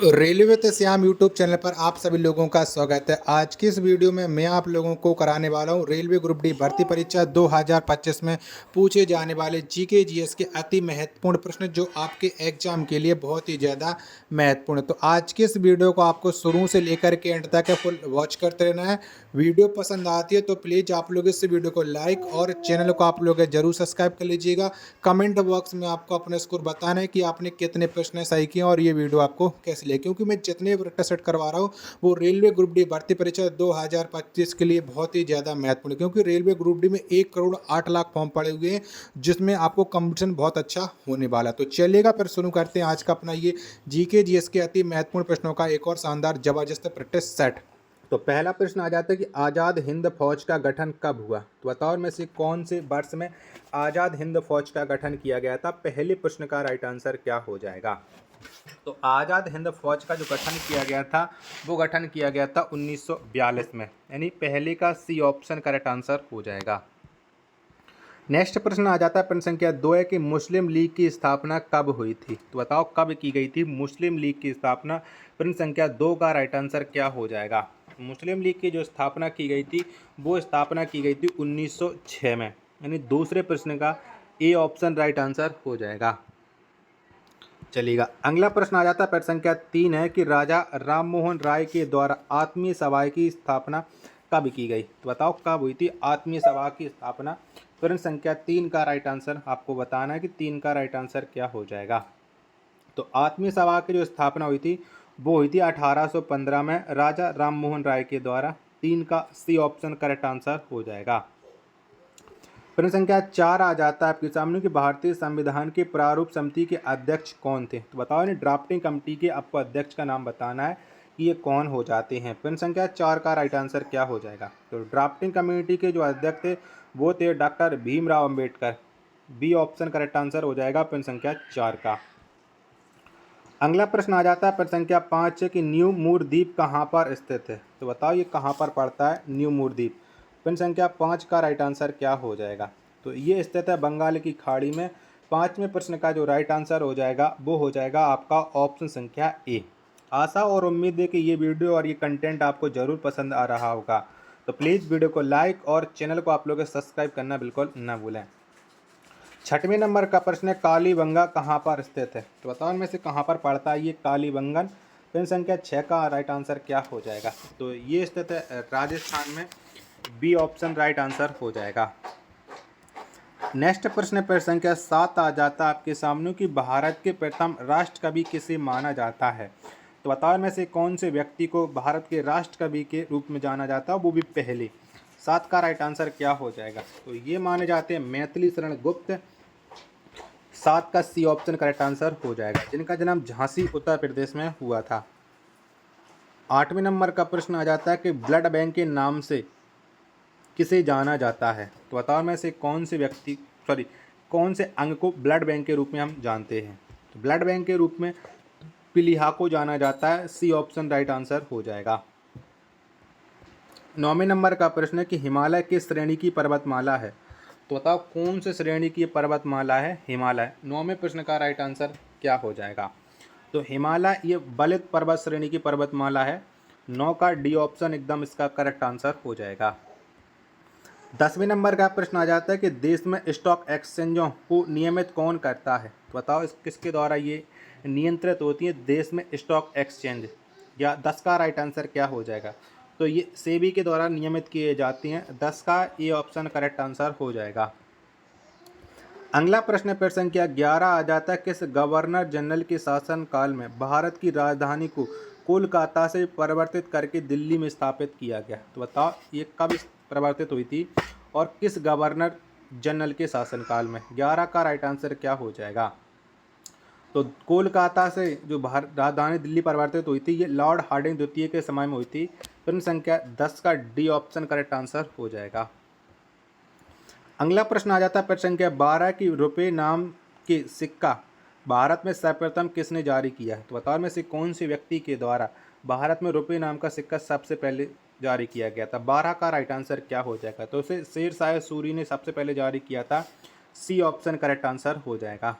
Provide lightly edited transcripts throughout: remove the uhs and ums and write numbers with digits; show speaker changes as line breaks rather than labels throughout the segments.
Railway with Shyam YouTube channel पर आप सभी लोगों का स्वागत है। आज की इस वीडियो में मैं आप लोगों को कराने वाला हूं रेलवे ग्रुप डी भर्ती परीक्षा 2025 में पूछे जाने वाले जीके जीएस के अति महत्वपूर्ण प्रश्न जो आपके एग्जाम के लिए बहुत ही ज़्यादा महत्वपूर्ण है। तो आज की इस वीडियो को आपको शुरू से लेकर के एंड तक फुल वॉच करते रहना है। वीडियो पसंद आती है तो प्लीज़ आप लोग इस वीडियो को लाइक और चैनल को आप लोग जरूर सब्सक्राइब कर लीजिएगा। कमेंट बॉक्स में आपको अपने स्कोर बताना है कि आपने कितने प्रश्न सही किए और ये वीडियो आपको कैसे लगे, क्योंकि मैं जितने प्रश्न सेट करवा रहा हूँ वो रेलवे ग्रुप डी भर्ती परीक्षा 2025 के लिए बहुत ही ज़्यादा महत्वपूर्ण है, क्योंकि रेलवे ग्रुप डी में 1 करोड़ 8 लाख फॉर्म पड़े हुए हैं जिसमें आपको कंपटीशन बहुत अच्छा होने वाला है। तो चलिएगा फिर शुरू करते हैं आज का अपना ये जीके जीएस के अति महत्वपूर्ण प्रश्नों का एक और शानदार जबरदस्त प्रैक्टिस सेट। तो पहला प्रश्न आ जाता है कि आज़ाद हिंद फौज का गठन कब हुआ। तो बताओ में से कौन से वर्ष में आज़ाद हिंद फौज का गठन किया गया था। पहले प्रश्न का राइट आंसर क्या हो जाएगा। तो आज़ाद हिंद फौज का जो गठन किया गया था वो गठन किया गया था 1942 में, यानी पहले का सी ऑप्शन करेक्ट आंसर हो जाएगा। नेक्स्ट प्रश्न आ जाता है प्रश्न संख्या 2 है कि मुस्लिम लीग की स्थापना कब हुई थी। तो बताओ कब की गई थी मुस्लिम लीग की स्थापना। प्रश्न संख्या 2 का राइट आंसर क्या हो जाएगा। मुस्लिम लीग की जो स्थापना की गई थी वो स्थापना की गई थी 1906 में, यानी दूसरे प्रश्न का ए ऑप्शन राइट आंसर हो जाएगा। चलिएगा अगला प्रश्न आ जाता है प्रश्न संख्या 3 है कि राजा राम मोहन राय के द्वारा आत्मीय सभा की स्थापना कब की गई। तो बताओ कब हुई थी आत्मीय सभा की स्थापना। प्रश्न संख्या 3 का राइट आंसर आपको बताना है कि 3 का राइट आंसर क्या हो जाएगा। तो आत्मीय सभा की जो स्थापना हुई थी वो हुई थी 1815 में राजा राम मोहन राय के द्वारा। 3 का सी ऑप्शन करेक्ट आंसर हो जाएगा। प्रश्न संख्या 4 आ जाता है आपके सामने कि भारतीय संविधान के प्रारूप समिति के अध्यक्ष कौन थे। तो बताओ नहीं ड्राफ्टिंग कमेटी के आपको अध्यक्ष का नाम बताना है कि ये कौन हो जाते हैं। प्रश्न संख्या 4 का राइट आंसर क्या हो जाएगा। तो ड्राफ्टिंग कमेटी के जो अध्यक्ष थे वो थे doctor Bhimrao Ambedkar. B option correct answer हो जाएगा प्रश्न संख्या 4 का। अगला प्रश्न आ जाता है प्रश्न संख्या 5 कि न्यू मूर द्वीप कहाँ पर स्थित है। तो बताओ ये कहाँ पर पड़ता है न्यू मूर द्वीप। प्रश्न संख्या 5 का राइट आंसर क्या हो जाएगा। तो ये स्थित है बंगाल की खाड़ी में। 5वें प्रश्न का जो राइट आंसर हो जाएगा वो हो जाएगा आपका ऑप्शन संख्या ए। आशा और उम्मीद है कि ये वीडियो और ये कंटेंट आपको ज़रूर पसंद आ रहा होगा। तो प्लीज़ वीडियो को लाइक और चैनल को आप लोग सब्सक्राइब करना बिल्कुल न भूलें। 6वें नंबर का प्रश्न है कालीबंगा कहाँ पर स्थित है। तो बताओ इनमें से कहाँ पर पड़ता है ये कालीबंगन। प्रश्न संख्या 6 का राइट आंसर क्या हो जाएगा। तो ये स्थित है राजस्थान में। बी ऑप्शन राइट आंसर हो जाएगा। नेक्स्ट प्रश्न प्रश्न संख्या 7 आ जाता है आपके सामने कि भारत के प्रथम राष्ट्र कवि किसे माना जाता है। तो बताओ इनमें से कौन से व्यक्ति को भारत के राष्ट्र कवि के रूप में जाना जाता है, वो भी पहले। 7 का राइट आंसर क्या हो जाएगा। तो ये माने जाते हैं मैथिली शरण गुप्त। 7 का सी ऑप्शन करेक्ट आंसर हो जाएगा, जिनका जन्म झांसी उत्तर प्रदेश में हुआ था। 8वें नंबर का प्रश्न आ जाता है कि ब्लड बैंक के नाम से किसे जाना जाता है। तो बताओ में से कौन से व्यक्ति कौन से अंग को ब्लड बैंक के रूप में हम जानते हैं। तो ब्लड बैंक के रूप में पीलिया को जाना जाता है। सी ऑप्शन राइट आंसर हो जाएगा। 9वें नंबर का प्रश्न है कि हिमालय किस श्रेणी की पर्वतमाला है। तो बताओ कौन से श्रेणी की पर्वतमाला है हिमालय। 9वें प्रश्न का राइट आंसर क्या हो जाएगा। तो हिमालय ये बलित पर्वत श्रेणी की पर्वतमाला है। 9 का डी ऑप्शन एकदम इसका करेक्ट आंसर हो जाएगा। 10वें नंबर का प्रश्न आ जाता है कि देश में स्टॉक एक्सचेंजों को नियमित कौन करता है। तो बताओ किसके द्वारा ये नियंत्रित होती है देश में स्टॉक एक्सचेंज। या 10 का राइट आंसर क्या हो जाएगा। तो ये सेबी के द्वारा नियमित किए जाती हैं। 10 का ये ऑप्शन करेक्ट आंसर हो जाएगा। अगला प्रश्न प्रश्न संख्या 11 आ जाता है किस गवर्नर जनरल के शासनकाल में भारत की राजधानी को कोलकाता से परिवर्तित करके दिल्ली में स्थापित किया गया। तो बताओ ये कब परिवर्तित हुई थी और किस गवर्नर जनरल के शासनकाल में। 11 का राइट आंसर क्या हो जाएगा। तो कोलकाता से जो राजधानी दिल्ली परिवर्तित हुई थी ये लॉर्ड हार्डिंग द्वितीय के समय में हुई थी। प्रश्न संख्या 10 का डी ऑप्शन करेक्ट आंसर हो जाएगा। अगला प्रश्न आ जाता है प्रश्न संख्या 12 की रुपये नाम के सिक्का भारत में सर्वप्रथम किसने जारी किया है। तो बताओ में से कौन से व्यक्ति के द्वारा भारत में रुपये नाम का सिक्का सबसे पहले जारी किया गया था। 12 का राइट आंसर क्या हो जाएगा। तो उसे शेर शाह सूरी ने सबसे पहले जारी किया था। सी ऑप्शन करेक्ट आंसर हो जाएगा।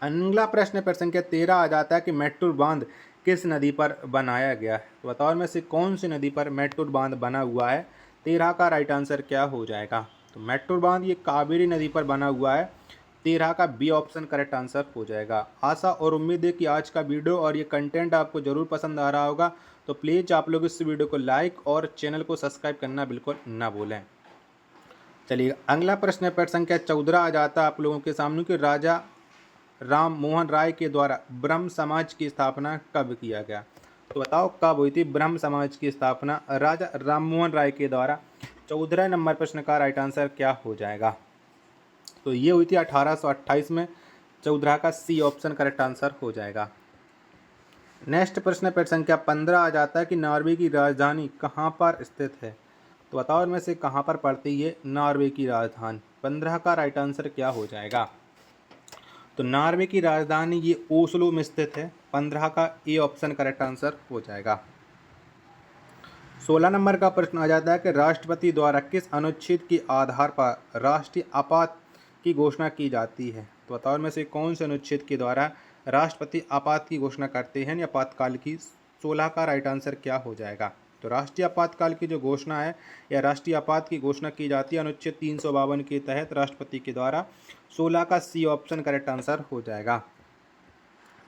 अगला प्रश्न संख्या 13 आ जाता है कि मेट्टूर बांध किस नदी पर बनाया गया है। तो बताओ इनमें से कौन सी नदी पर मेट्टूर बांध बना हुआ है। 13 का राइट आंसर क्या हो जाएगा। तो मेट्टूर बांध ये कावेरी नदी पर बना हुआ है। 13 का बी ऑप्शन करेक्ट आंसर हो जाएगा। आशा और उम्मीद है कि आज का वीडियो और ये कंटेंट आपको ज़रूर पसंद आ रहा होगा। तो प्लीज़ आप लोग इस वीडियो को लाइक और चैनल को सब्सक्राइब करना बिल्कुल ना भूलें। चलिए अगला प्रश्न संख्या 14 आ जाता है आप लोगों के सामने कि राजा राम मोहन राय के द्वारा ब्रह्म समाज की स्थापना कब किया गया। तो बताओ कब हुई थी ब्रह्म समाज की स्थापना राजा राम मोहन राय के द्वारा। 14 नंबर प्रश्न का राइट आंसर क्या हो जाएगा। तो ये हुई थी 1828 में। 14 का सी ऑप्शन करेक्ट आंसर हो जाएगा। नेक्स्ट प्रश्न संख्या 15 आ जाता है कि नॉर्वे की राजधानी कहाँ पर स्थित है। तो बताओ इनमें से कहाँ पर पड़ती है नॉर्वे की राजधानी। 15 का राइट आंसर क्या हो जाएगा। तो नॉर्वे की राजधानी ये ओस्लो में स्थित है। 15 का ए ऑप्शन करेक्ट आंसर हो जाएगा। 16 नंबर का प्रश्न आ जाता है कि राष्ट्रपति द्वारा किस अनुच्छेद के आधार पर राष्ट्रीय आपात की घोषणा की जाती है। तो बताओ में से कौन से अनुच्छेद के द्वारा राष्ट्रपति आपात की घोषणा करते हैं या आपातकाल की। 16 का राइट आंसर क्या हो जाएगा। तो राष्ट्रीय आपातकाल की जो घोषणा है या राष्ट्रीय आपात की घोषणा की जाती है अनुच्छेद 352 के तहत राष्ट्रपति के द्वारा। 16 का सी ऑप्शन करेक्ट आंसर हो जाएगा।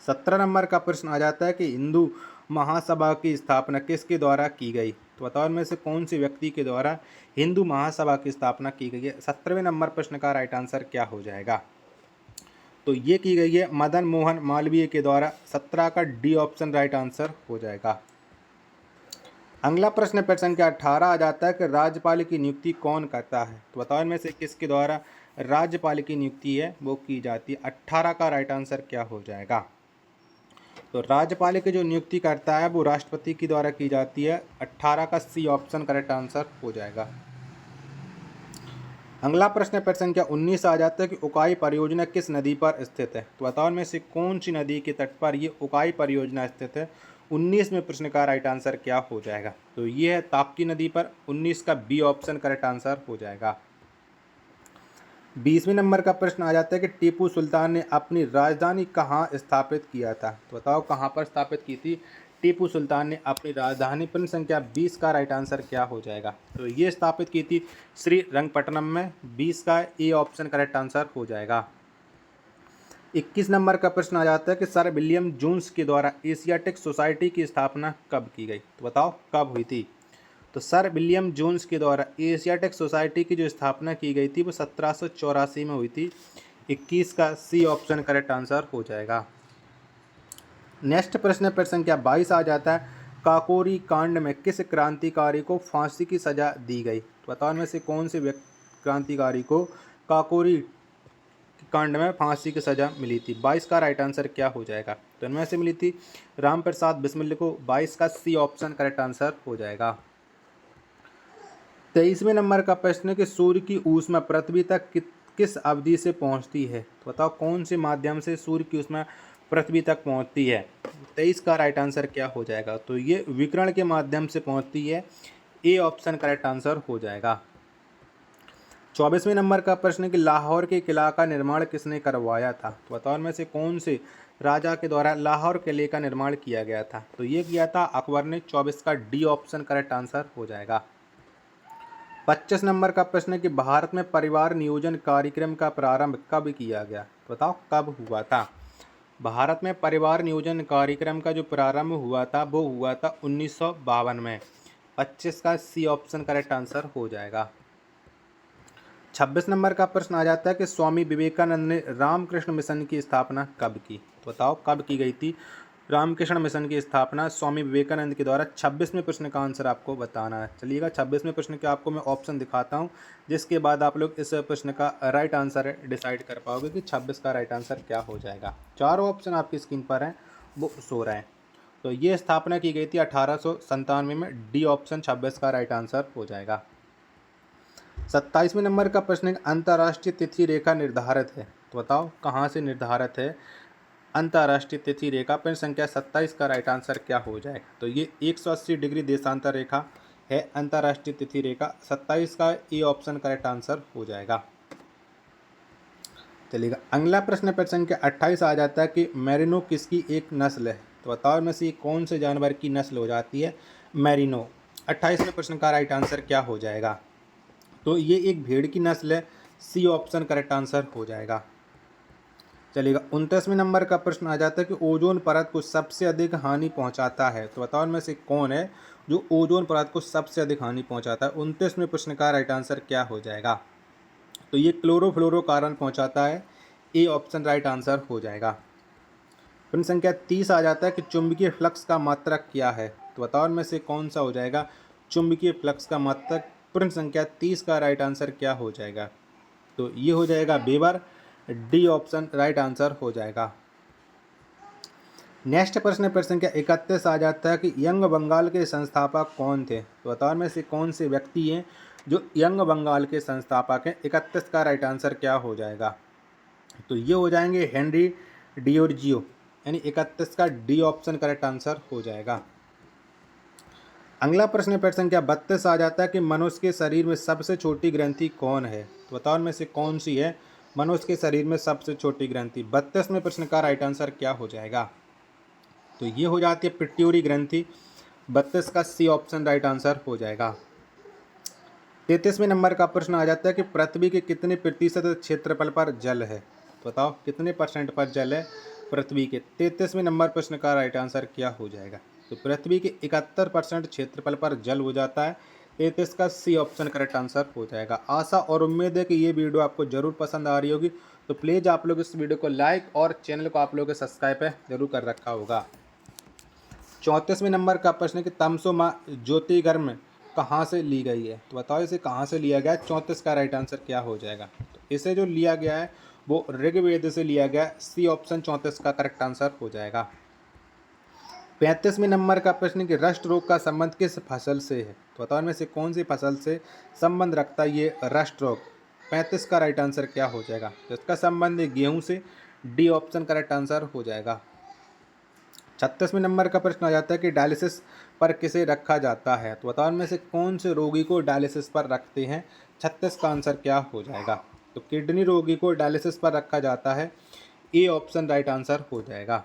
17 नंबर का प्रश्न आ जाता है कि हिंदू महासभा की स्थापना किसके द्वारा की गई। तो बताओ इनमें से कौन से व्यक्ति के द्वारा हिंदू महासभा की स्थापना की गई है। 17वें नंबर प्रश्न का राइट आंसर क्या हो जाएगा। तो ये की गई है मदन मोहन मालवीय के द्वारा। 17 का डी ऑप्शन राइट आंसर हो जाएगा। अगला प्रश्न संख्या 18 आ जाता है कि राज्यपाल की नियुक्ति कौन करता है। तो बताओ इनमें से किसके द्वारा राज्यपाल की नियुक्ति है वो की जाती है। 18 का राइट आंसर क्या हो जाएगा। तो राज्यपाल की जो नियुक्ति करता है वो राष्ट्रपति के द्वारा की जाती है। 18 का सी ऑप्शन करेक्ट आंसर हो जाएगा। अगला प्रश्न संख्या 19 आ जाता है कि उकाई परियोजना किस नदी पर स्थित है। तो बताओ इनमें से कौन सी नदी के तट पर ये उकाई परियोजना स्थित है। 19वें प्रश्न का राइट आंसर क्या हो जाएगा। तो ये है ताप्ती नदी पर। 19 का बी ऑप्शन करेक्ट आंसर हो जाएगा। 20वें नंबर का प्रश्न आ जाता है कि टीपू सुल्तान ने अपनी राजधानी कहाँ स्थापित किया था। तो बताओ कहाँ पर स्थापित की थी टीपू सुल्तान ने अपनी राजधानी। प्रश्न संख्या 20 का राइट आंसर क्या हो जाएगा। तो ये स्थापित की थी श्रीरंगपट्टनम में। 20 का ए ऑप्शन करेक्ट आंसर हो जाएगा। 21 नंबर का प्रश्न आ जाता है कि सर विलियम जोन्स के द्वारा एशियाटिक सोसाइटी की स्थापना कब की गई। तो बताओ कब हुई थी। तो सर विलियम जोन्स के द्वारा एशियाटिक सोसाइटी की जो स्थापना की गई थी वो 1784 में हुई थी। 21 का सी ऑप्शन करेक्ट आंसर हो जाएगा। नेक्स्ट प्रश्न संख्या 22 आ जाता है काकोरी कांड में किस क्रांतिकारी को फांसी की सजा दी गई। तो बताओ इनमें से कौन से क्रांतिकारी को काकोरी कांड में फांसी की सजा मिली थी। 22 का राइट आंसर क्या हो जाएगा। तो इनमें से मिली थी राम प्रसाद बिस्मिल को। 22 का सी ऑप्शन करेक्ट आंसर हो जाएगा। 23वें नंबर का प्रश्न है कि सूर्य की ऊष्मा पृथ्वी तक किस अवधि से पहुंचती है। तो बताओ कौन से माध्यम से सूर्य की ऊष्मा पृथ्वी तक पहुंचती है। 23 का राइट आंसर क्या हो जाएगा। तो ये विकिरण के माध्यम से पहुंचती है। ए ऑप्शन करेक्ट आंसर हो जाएगा। 24वें नंबर का प्रश्न कि लाहौर के किला का निर्माण किसने करवाया था। तो बताओ में से कौन से राजा के द्वारा लाहौर किले का निर्माण किया गया था। तो ये किया था अकबर ने। 24 का डी ऑप्शन करेक्ट आंसर हो जाएगा। 25 नंबर का प्रश्न है कि भारत में परिवार नियोजन कार्यक्रम का प्रारंभ कब किया गया। तो बताओ कब हुआ था। भारत में परिवार नियोजन कार्यक्रम का जो प्रारंभ हुआ था वो हुआ था 1952 में। 25 का सी ऑप्शन करेक्ट आंसर हो जाएगा। 26 नंबर का प्रश्न आ जाता है कि स्वामी विवेकानंद ने रामकृष्ण मिशन की स्थापना कब की। तो बताओ कब की गई थी रामकृष्ण मिशन की स्थापना स्वामी विवेकानंद के द्वारा। 26वें प्रश्न का आंसर आपको बताना है। चलिएगा 26वें प्रश्न के आपको मैं ऑप्शन दिखाता हूं, जिसके बाद आप लोग इस प्रश्न का राइट आंसर डिसाइड कर पाओगे कि 26 का राइट आंसर क्या हो जाएगा। चारों ऑप्शन आपकी स्क्रीन पर हैं, वो सो रहे हैं। तो ये स्थापना की गई थी 1897 में। डी ऑप्शन 26 का राइट आंसर हो जाएगा। 27वें नंबर का प्रश्न है अंतर्राष्ट्रीय तिथि रेखा निर्धारित है। तो बताओ कहाँ से निर्धारित है अंतर्राष्ट्रीय तिथि रेखा। प्रश्न संख्या 27 का राइट आंसर क्या हो जाएगा। तो ये 180 डिग्री देशांतर रेखा है अंतर्राष्ट्रीय तिथि रेखा। 27 का ए ऑप्शन करेक्ट आंसर हो जाएगा। चलिएगा, अगला प्रश्न संख्या 28 आ जाता है कि मेरिनो किसकी एक नस्ल है? तो बताओ इनमें से कौन से जानवर की नस्ल हो जाती है मेरिनो? 28वें प्रश्न का राइट आंसर क्या हो जाएगा? तो ये एक भेड़ की नस्ल है, सी ऑप्शन करेक्ट आंसर हो जाएगा। चलिएगा, 29वें नंबर का प्रश्न आ जाता है कि ओजोन परत को सबसे अधिक हानि पहुंचाता है। तो बताओ इनमें से कौन है जो ओजोन परत को सबसे अधिक हानि पहुंचाता है? 29वें प्रश्न का राइट आंसर क्या हो जाएगा? तो ये क्लोरोफ्लोरोकार्बन पहुंचाता है, ए ऑप्शन राइट आंसर हो जाएगा। प्रश्न संख्या 30 आ जाता है कि चुंबकीय फ्लक्स का मात्रक क्या है? तो बताओ इनमें से कौन सा हो जाएगा चुंबकीय फ्लक्स का मात्रक? प्रश्न संख्या 30 का राइट आंसर क्या हो जाएगा? तो ये हो जाएगा weber, D option right answer हो जाएगा। नेक्स्ट प्रश्न संख्या 31 आ जाता है कि यंग बंगाल के संस्थापक कौन थे? तो बताओ इनमें से कौन से व्यक्ति हैं जो यंग बंगाल के संस्थापक हैं? 31 का राइट आंसर क्या हो जाएगा? तो ये हो जाएंगे हेनरी डियोर्जियो, यानी 31 का डी ऑप्शन करेक्ट आंसर हो जाएगा। अगला प्रश्न संख्या 32 आ जाता है कि मनुष्य के शरीर में सबसे छोटी ग्रंथि कौन है? तो बताओ इनमें से कौन सी है मनुष्य के शरीर में सबसे छोटी ग्रंथि? 32वें प्रश्न का राइट आंसर क्या हो जाएगा? तो ये हो जाती है पिट्यूरी ग्रंथि, 32 का सी ऑप्शन राइट आंसर हो जाएगा। 33वें नंबर का प्रश्न आ जाता है कि पृथ्वी के कितने प्रतिशत क्षेत्रफल पर जल है? तो बताओ कितने परसेंट पर जल है पृथ्वी के? 33वें नंबर प्रश्न का राइट आंसर क्या हो जाएगा? तो पृथ्वी के 71% क्षेत्रफल पर जल हो जाता है, 33 का सी ऑप्शन करेक्ट आंसर हो जाएगा। आशा और उम्मीद है कि ये वीडियो आपको जरूर पसंद आ रही होगी, तो प्लीज़ आप लोग इस वीडियो को लाइक और चैनल को आप लोगों के सब्सक्राइब पे जरूर कर रखा होगा। 34वें नंबर का प्रश्न है कि तमसो ज्योतिर्गम कहाँ से ली गई है? तो बताओ इसे कहाँ से लिया गया? 34 का राइट आंसर क्या हो जाएगा? तो इसे जो लिया गया है वो ऋग्वेद से लिया गया, सी ऑप्शन 34 का करेक्ट आंसर हो जाएगा। 35वें नंबर का प्रश्न कि रस्ट रोग का संबंध किस फसल से है? तो बताओ इनमें से कौन सी फसल से संबंध रखता है ये रस्ट रोग? 35 का राइट आंसर क्या हो जाएगा? तो इसका संबंध है गेहूं से, डी ऑप्शन करेक्ट आंसर हो जाएगा। 36वें नंबर का प्रश्न आ जाता है कि डायलिसिस पर किसे रखा जाता है? तो बताओ इनमें से कौन से रोगी को डायलिसिस पर रखते हैं? 36 का आंसर क्या हो जाएगा? तो किडनी रोगी को डायलिसिस पर रखा जाता है, ए ऑप्शन राइट आंसर हो जाएगा।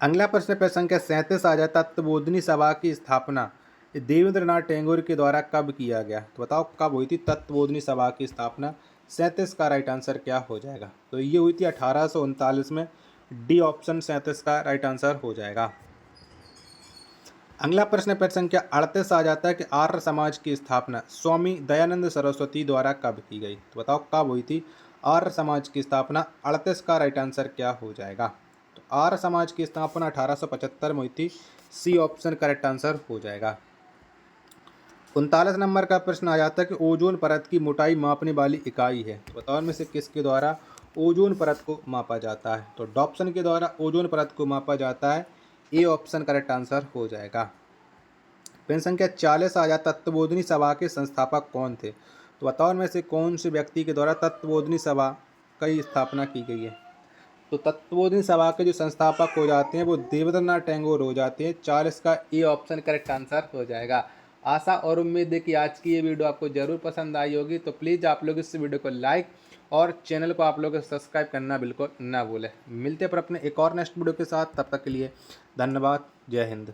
अगला प्रश्न संख्या 37 आ जाता है तत्वबोधिनी सभा की स्थापना देवेंद्रनाथ टैगोर के द्वारा कब किया गया? तो बताओ कब हुई थी तत्वबोधिनी सभा की स्थापना? 37 का राइट आंसर क्या हो जाएगा? तो ये हुई थी 1839 में, डी ऑप्शन 37 का राइट आंसर हो जाएगा। अगला प्रश्न संख्या 38 आ जाता है कि आर्य समाज की स्थापना स्वामी दयानंद सरस्वती द्वारा कब की गई? तो बताओ कब हुई थी आर्य समाज की स्थापना? 38 का राइट आंसर क्या हो जाएगा? तो आर्य समाज की स्थापना 1875 में हुई थी, सी ऑप्शन करेक्ट आंसर हो जाएगा। 39 नंबर का प्रश्न आ जाता है कि ओजोन परत की मोटाई मापने वाली इकाई है? तो बताओ इनमें से किसके द्वारा ओजोन परत को मापा जाता है? तो डॉप्सन के द्वारा ओजोन परत को मापा जाता है, ए ऑप्शन करेक्ट आंसर हो जाएगा। प्रश्न संख्या 40 आ जाता है तत्वबोधिनी सभा के संस्थापक कौन थे? तो बताओ इनमें से कौन से व्यक्ति के द्वारा तत्वबोधिनी सभा की स्थापना की गई है? तो तत्वबोधिनी सभा के जो संस्थापक हो जाते हैं वो देवेंद्रनाथ टैगोर हो जाते हैं, 40 का ए ऑप्शन करेक्ट आंसर हो जाएगा। आशा और उम्मीद है कि आज की ये वीडियो आपको जरूर पसंद आई होगी, तो प्लीज़ आप लोग इस वीडियो को लाइक और चैनल को आप लोग सब्सक्राइब करना बिल्कुल ना भूलें। मिलते हैं पर अपने एक और नेक्स्ट वीडियो के साथ, तब तक के लिए धन्यवाद, जय हिंद।